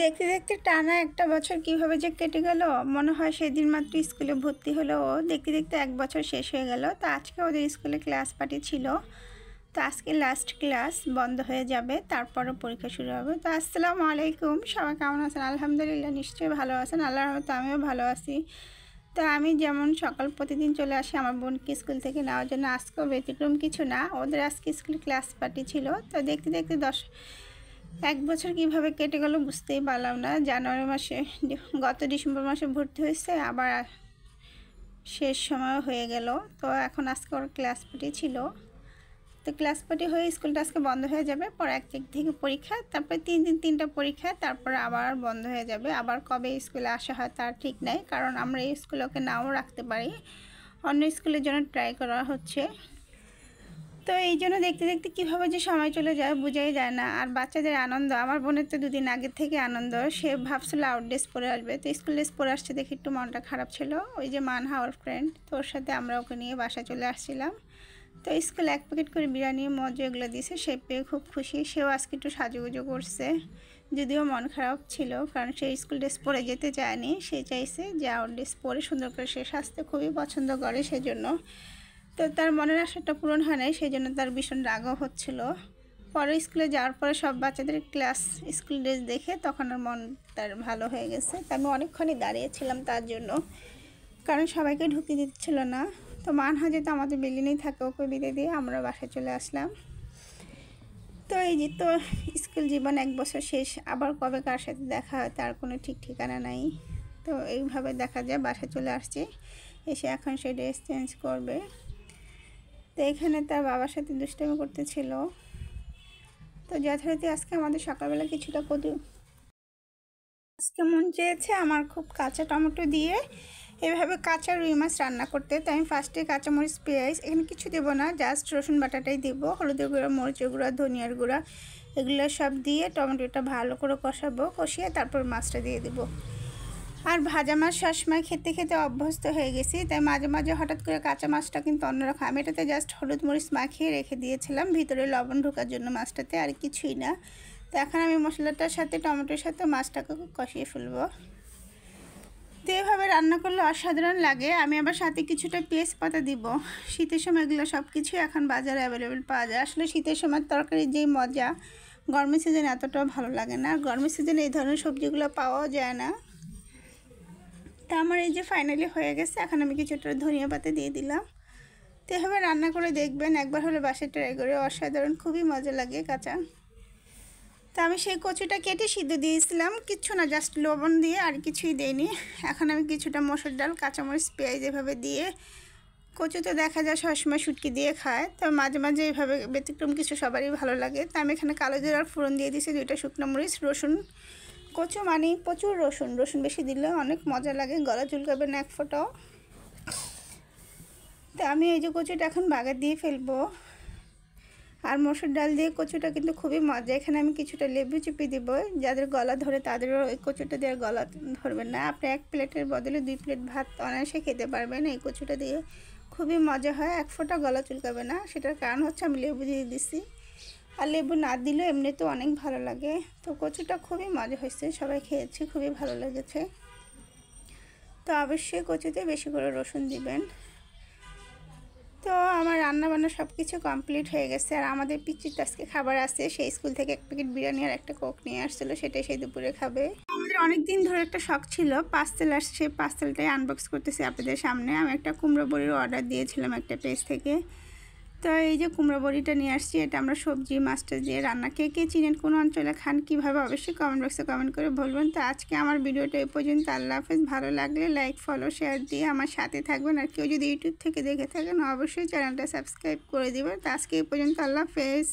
দেখতে দেখতে টানা একটা বছর কিভাবে যে কেটে গেল মনে হয় সেদিন মাত্র স্কুলে ভর্তি হলো ও। দেখতে দেখতে এক বছর শেষ হয়ে গেল। তো আজকে ওদের স্কুলে ক্লাস পার্টি ছিল। তো আজকে লাস্ট ক্লাস বন্ধ হয়ে যাবে, তারপরও পরীক্ষা শুরু হবে। তো আসসালামু আলাইকুম, সবাই কেমন আছেন? আলহামদুলিল্লাহ, নিশ্চয়ই ভালো আছেন। আল্লাহর রহমতে আমিও ভালো আছি। তো আমি যেমন সকাল প্রতিদিন চলে আসি আমার বোনকে স্কুল থেকে নেওয়ার জন্য, আজকেও ব্যতিক্রম কিছু না। ওদের আজকে স্কুলে ক্লাস পার্টি ছিল। তো দেখতে দেখতে এক বছর কিভাবে কেটে গেল বুঝতেই পারলাম না। জানুয়ারি মাসে, গত ডিসেম্বর মাসে ভর্তি হয়েছে, আবার শেষ সময় হয়ে গেল। তো এখন আজকে ওর ক্লাস পার্টি ছিল। তো ক্লাস পার্টি হয়ে স্কুলটা আজকে বন্ধ হয়ে যাবে। পর 1 তারিখ থেকে পরীক্ষা, তারপরে 3 দিন 3টা পরীক্ষা, তারপরে আবার বন্ধ হয়ে যাবে। আবার কবে স্কুলে আসা হয় তার ঠিক নাই, কারণ আমরা এই স্কুলে ওকে নাও রাখতে পারি, অন্য স্কুলের জন্য ট্রাই করা হচ্ছে। তো এই জন্য দেখতে দেখতে কীভাবে যে সময় চলে যায় বোঝাই যায় না। আর বাচ্চাদের আনন্দ, আমার বোনের তো 2 দিন আগের থেকে আনন্দ। সে ভাবছিল আউট ড্রেস পরে আসবে, তো স্কুল ড্রেস পরে আসছে দেখে একটু মনটা খারাপ ছিল। ওই যে মানহা ওর ফ্রেন্ড, তো ওর সাথে আমরা ওকে নিয়ে বাসায় চলে আসছিলাম। তো স্কুলে 1 প্যাকেট করে বিরিয়ানি মজা এগুলো দিয়েছে, সে পেয়ে খুব খুশি। সেও আজকে একটু সাজুগুজু করছে, যদিও মন খারাপ ছিল, কারণ সে স্কুল ড্রেস পরে যেতে চায়নি। সে চাইছে যে আউট ড্রেস পরে সুন্দর করে, সে সাজতে খুবই পছন্দ করে সেজন্য। তো তার মনের আশাটা পূরণ হয় নাই, সেই জন্য তার ভীষণ রাগও হচ্ছিল। পরে স্কুলে যাওয়ার পরে সব বাচ্চাদের ক্লাস স্কুল ড্রেস দেখে তখন আর মন তার ভালো হয়ে গেছে। তা আমি অনেকক্ষণই দাঁড়িয়েছিলাম তার জন্য, কারণ সবাইকে ঢুকতে দিচ্ছিল না। তো মানহা যেহেতু আমাদের বিল্ডিংয়েই থাকে, ওকে বিদায় দিয়ে আমরা বাসায় চলে আসলাম। তো এই যে তো স্কুল জীবন 1 বছর শেষ, আবার কবে কার সাথে দেখা হয় তার কোনো ঠিক ঠিকানা নাই। তো এইভাবে দেখা যায় বাসায় চলে আসছে, এসে এখন সে ড্রেস চেঞ্জ করবে। তো এখানে তার বাবার সাথে দুষ্টামি করতেছিল। তো যথারীতি আজকে আমাদের সকালবেলা কিছুটা আজকে মন চেয়েছে আমার খুব কাঁচা টমেটো দিয়ে এভাবে কাঁচা রুই মাছ রান্না করতে। তো আমি ফার্স্টে কাঁচামরিচ, পেঁয়াজ, এখানে কিছু দেবো না, জাস্ট রসুন বাটাটাই দেবো, হলুদের গুঁড়া, মরিচের গুঁড়া, ধনিয়ার গুঁড়া, এগুলো সব দিয়ে টমেটোটা ভালো করে কষাবো। কষিয়ে তারপর মাছটা দিয়ে দেবো। আর ভাজা মাছ সবসময় খেতে খেতে অভ্যস্ত হয়ে গেছি, তাই মাঝে মাঝে হঠাৎ করে কাঁচা মাছটা কিন্তু অন্যরকম। আমি এটাতে জাস্ট হলুদ মরিচ মাখিয়ে রেখে দিয়েছিলাম ভিতরে লবণ ঢোকার জন্য মাছটাতে, আর কিছুই না। তো এখন আমি মশলাটার সাথে টমেটোর সাথে মাছটাকে কষিয়ে ফেলবো। তো এভাবে রান্না করলে অসাধারণ লাগে। আমি আবার সাথে কিছুটা পেঁয়াজ পাতা দিব। শীতের সময় এগুলো সব কিছুই এখন বাজারে অ্যাভেলেবেল পাওয়া যায়। আসলে শীতের সময় তরকারির যেই মজা গরমের সিজনে এতটাও ভালো লাগে না। গরমের সিজনে এই ধরনের সবজিগুলো পাওয়াও যায় না। তা আমার এই যে ফাইনালি হয়ে গেছে, এখন আমি কিছুটা ধনিয়া পাতা দিয়ে দিলাম। তো এভাবে রান্না করে দেখবেন, একবার হলে বাসায় ট্রাই করে, অসাধারণ, খুবই মজা লাগে কাঁচা। তা আমি সেই কচুটা কেটে সিদ্ধ দিয়েছিলাম, কিচ্ছু না, জাস্ট লবণ দিয়ে, আর কিছুই দেয়নি। এখন আমি কিছুটা মসুর ডাল, কাঁচামরিচ, পেঁয়াজ এভাবে দিয়ে, কচু তো দেখা যায় সবসময় শুটকি দিয়ে খায়, তো মাঝে মাঝে এইভাবে ব্যতিক্রম কিছু সবারই ভালো লাগে। তা আমি এখানে কালো জিরার ফোড়ন দিয়ে দিয়েছি, 2টা শুকনো মরিচ, রসুন, কচু মানে প্রচুর রসুন, রসুন বেশি দিলে অনেক মজা লাগে, গলা চুলকাবে না এক ফোঁটাও। তো আমি এই যে কচুটা এখন বাগার দিয়ে ফেলবো। আর মসুর ডাল দিয়ে কচুটা কিন্তু খুবই মজা। এখানে আমি কিছুটা লেবু চিপে দেবো, যাদের গলা ধরে তাদেরও এই কচুটা দিয়ে গলা ধরবে না। আপনি 1 প্লেটের বদলে 2 প্লেট ভাত অনায়াসে খেতে পারবেন এই কচুটা দিয়ে, খুবই মজা হয়, এক ফোঁটা গলা চুলকাবে না। সেটার কারণ হচ্ছে আমি লেবু দিয়ে দিছি, আর লেবু না দিলেও এমনিতেও অনেক ভালো লাগে। তো কচুটা খুবই মজা হয়েছে, সবাই খেয়েছি, খুবই ভালো লেগেছে। তো অবশ্যই কচুতে বেশি করে রসুন দিবেন। তো আমার রান্নাবান্না সব কিছু কমপ্লিট হয়ে গেছে। আর আমাদের পিচির আজকে খাবার আছে, সেই স্কুল থেকে 1 প্যাকেট বিরিয়ানি আর একটা কোক নিয়ে আসছিলো, সেটাই সেই দুপুরে খাবে। আমাদের অনেক দিন ধরে একটা শখ ছিল, পার্সেল আসছে, সেই পার্সেলটাই আনবক্স করতেছি আপনাদের সামনে। আমি একটা কুমড়ো বড়ির অর্ডার দিয়েছিলাম একটা পেজ থেকে। তো এই যে কুমড়ো বড়িটা নিয়ে আসছি, এটা আমরা সবজি মাছটা দিয়ে রান্না, কে কে চিনেন, কোন অঞ্চলে খান, কীভাবে, অবশ্যই কমেন্ট বক্সে কমেন্ট করে বলবেন। তো আজকে আমার ভিডিওটা এই পর্যন্ত। আল্লাহ হাফেজ। ভালো লাগলে লাইক, ফলো, শেয়ার দিয়ে আমার সাথে থাকবেন। আর কেউ যদি ইউটিউব থেকে দেখে থাকেন অবশ্যই চ্যানেলটা সাবস্ক্রাইব করে দেবেন। তো আজকে এই পর্যন্ত। আল্লাহ হাফেজ।